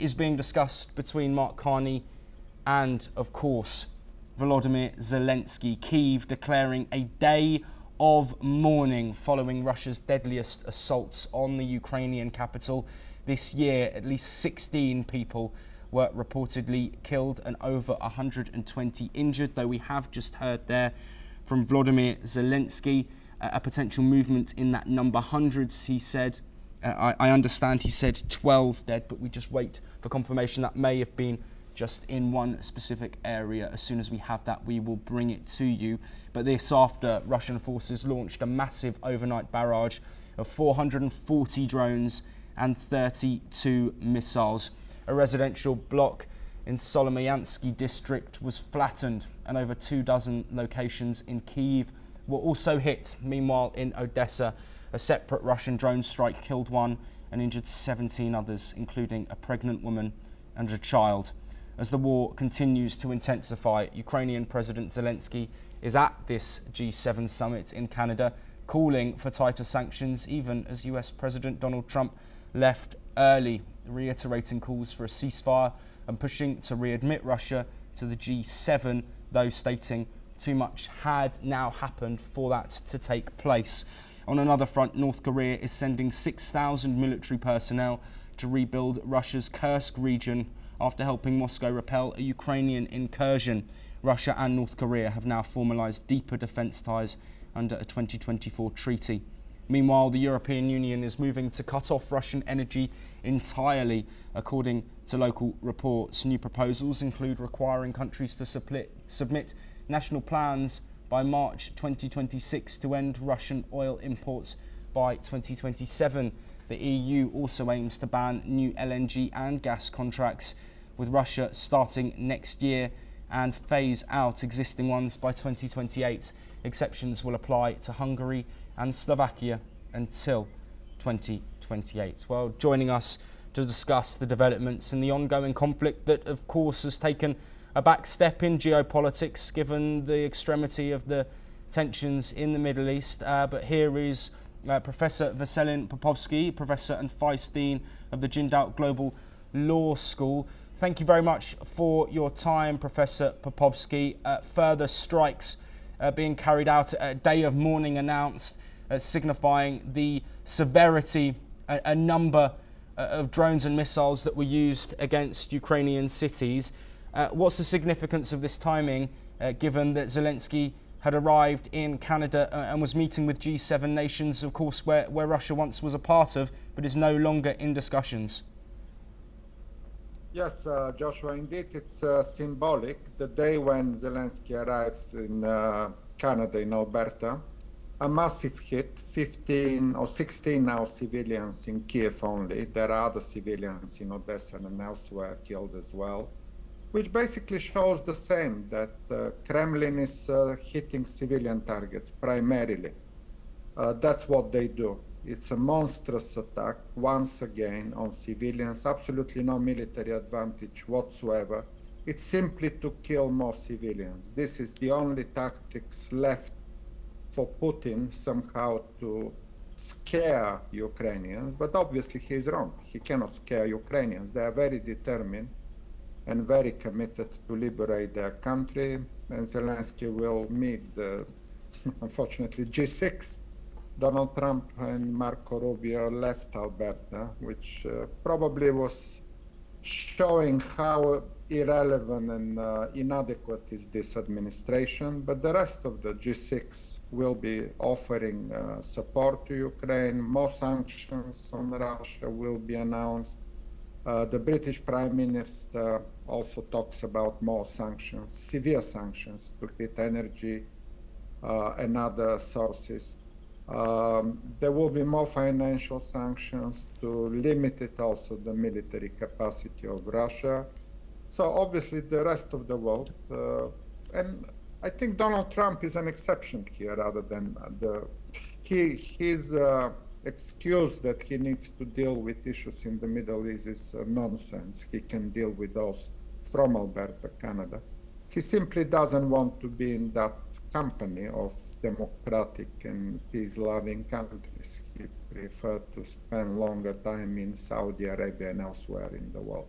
is being discussed between Mark Carney and, of course, Volodymyr Zelensky. Kyiv declaring a day of mourning following Russia's deadliest assaults on the Ukrainian capital. This year, at least 16 people were reportedly killed and over 120 injured, though we have just heard there from Volodymyr Zelensky a potential movement in that number. Hundreds, he said. I understand he said 12 dead, but we just wait for confirmation. That may have been just in one specific area. As soon as we have that, we will bring it to you. But this after Russian forces launched a massive overnight barrage of 440 drones and 32 missiles. A residential block in Solomyansky district was flattened, and over 24 locations in Kyiv were also hit. Meanwhile, in Odessa, a separate Russian drone strike killed 1 and injured 17 others, including a pregnant woman and a child. As the war continues to intensify, Ukrainian President Zelensky is at this G7 summit in Canada, calling for tighter sanctions, even as US President Donald Trump left early, reiterating calls for a ceasefire and pushing to readmit Russia to the G7, though stating too much had now happened for that to take place. On another front, North Korea is sending 6,000 military personnel to rebuild Russia's Kursk region after helping Moscow repel a Ukrainian incursion. Russia and North Korea have now formalised deeper defence ties under a 2024 treaty. Meanwhile, the European Union is moving to cut off Russian energy entirely, according to local reports. New proposals include requiring countries to submit national plans by March 2026 to end Russian oil imports by 2027. The EU also aims to ban new LNG and gas contracts with Russia starting next year and phase out existing ones by 2028. Exceptions will apply to Hungary and Slovakia until 2028. Well, joining us to discuss the developments in the ongoing conflict that, of course, has taken a back step in geopolitics given the extremity of the tensions in the Middle East. But here is Professor Vasilin Popovsky, Professor and Vice Dean of the Jindal Global Law School. Thank you very much for your time, Professor Popovsky. Further strikes being carried out, a day of mourning announced, signifying the severity, a number of drones and missiles that were used against Ukrainian cities. What's the significance of this timing, given that Zelensky had arrived in Canada and was meeting with G7 nations, of course, where Russia once was a part of, but is no longer in discussions? Yes, Joshua, indeed, it's symbolic. The day when Zelensky arrived in Canada, in Alberta, a massive hit, 15 or 16 now civilians in Kyiv only. There are other civilians in Odessa and elsewhere killed as well, which basically shows the same, that Kremlin is hitting civilian targets primarily. That's what they do. It's a monstrous attack, once again, on civilians, absolutely no military advantage whatsoever. It's simply to kill more civilians. This is the only tactics left for Putin, somehow to scare Ukrainians, but obviously he's wrong. He cannot scare Ukrainians. They are very determined and very committed to liberate their country, and Zelensky will meet the, unfortunately, G6. Donald Trump and Marco Rubio left Alberta, which probably was showing how irrelevant and inadequate is this administration. But the rest of the G6 will be offering support to Ukraine. More sanctions on Russia will be announced. The British Prime Minister also talks about more sanctions, severe sanctions to hit energy and other sources. There will be more financial sanctions to limit it, also the military capacity of Russia. So obviously the rest of the world, and I think Donald Trump is an exception here rather than his excuse that he needs to deal with issues in the Middle East is nonsense. He can deal with those from Alberta, Canada. He simply doesn't want to be in that company of democratic and peace-loving countries. He preferred to spend longer time in Saudi Arabia and elsewhere in the world.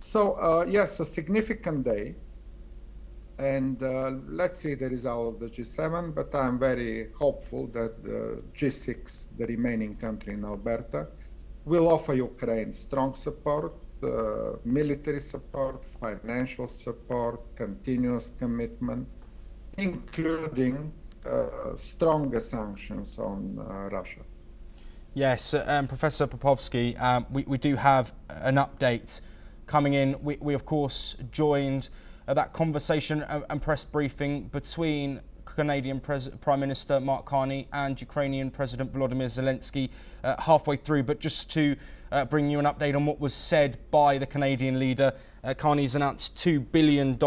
So yes, a significant day. And let's see the result of the G7, but I'm very hopeful that the G6, the remaining country in Alberta, will offer Ukraine strong support, military support, financial support, continuous commitment, including stronger sanctions on Russia. Yes, Professor Popovsky, we do have an update coming in. We of course joined that conversation and press briefing between Canadian Prime Minister Mark Carney and Ukrainian President Volodymyr Zelensky halfway through. But just to bring you an update on what was said by the Canadian leader, Carney's announced $2 billion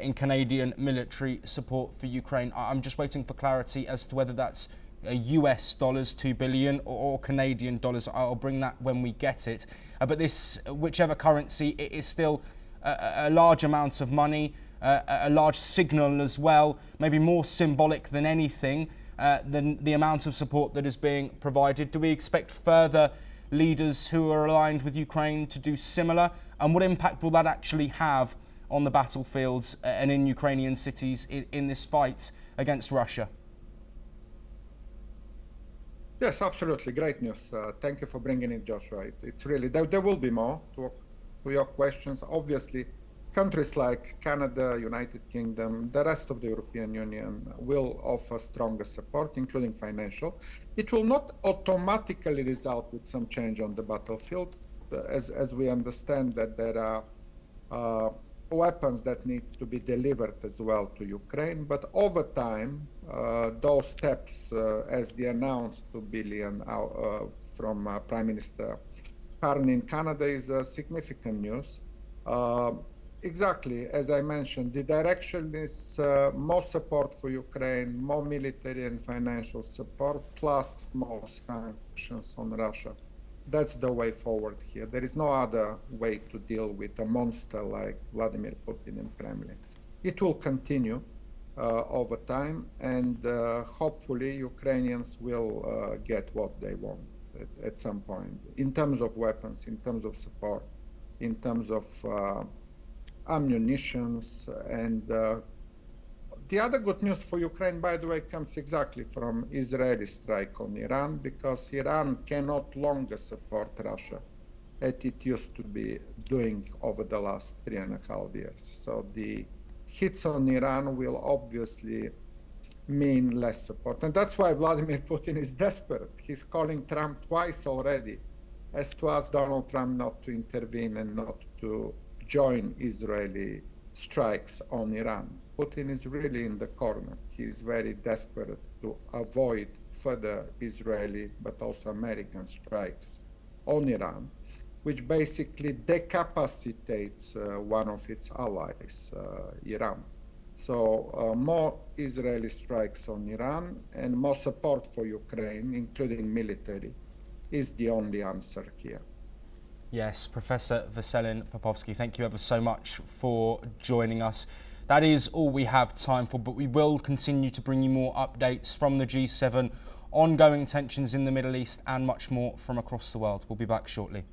in Canadian military support for Ukraine. I'm just waiting for clarity as to whether that's US dollars, 2 billion, or Canadian dollars. I'll bring that when we get it. But this, whichever currency, it is still a large amount of money, a large signal as well, maybe more symbolic than anything, than the amount of support that is being provided. Do we expect further leaders who are aligned with Ukraine to do similar? And what impact will that actually have on the battlefields and in Ukrainian cities in this fight against Russia? Yes, absolutely. Great news. Thank you for bringing it, Joshua. It's really, there will be more to your questions. Obviously, countries like Canada, United Kingdom, the rest of the European Union will offer stronger support, including financial. It will not automatically result with some change on the battlefield, as we understand that there are weapons that need to be delivered as well to Ukraine. But over time, those steps, as the announced $2 billion from Prime Minister Carney in Canada, is significant news. Exactly, as I mentioned, the direction is more support for Ukraine, more military and financial support, plus more sanctions on Russia. That's the way forward here. There is no other way to deal with a monster like Vladimir Putin in Kremlin. It will continue over time, and hopefully Ukrainians will get what they want at some point, in terms of weapons, in terms of support, in terms of ammunitions. And the other good news for Ukraine, by the way, comes exactly from Israeli strike on Iran, because Iran cannot longer support Russia as it used to be doing over the last 3.5 years. So the hits on Iran will obviously mean less support. And that's why Vladimir Putin is desperate. He's calling Trump twice already as to ask Donald Trump not to intervene and not to join Israeli strikes on Iran. Putin is really in the corner. He is very desperate to avoid further Israeli but also American strikes on Iran, which basically decapacitates one of its allies, Iran. So more Israeli strikes on Iran and more support for Ukraine, including military, is the only answer here. Yes, Professor Veselin Popovsky, thank you ever so much for joining us. That is all we have time for, but we will continue to bring you more updates from the G7, ongoing tensions in the Middle East, and much more from across the world. We'll be back shortly.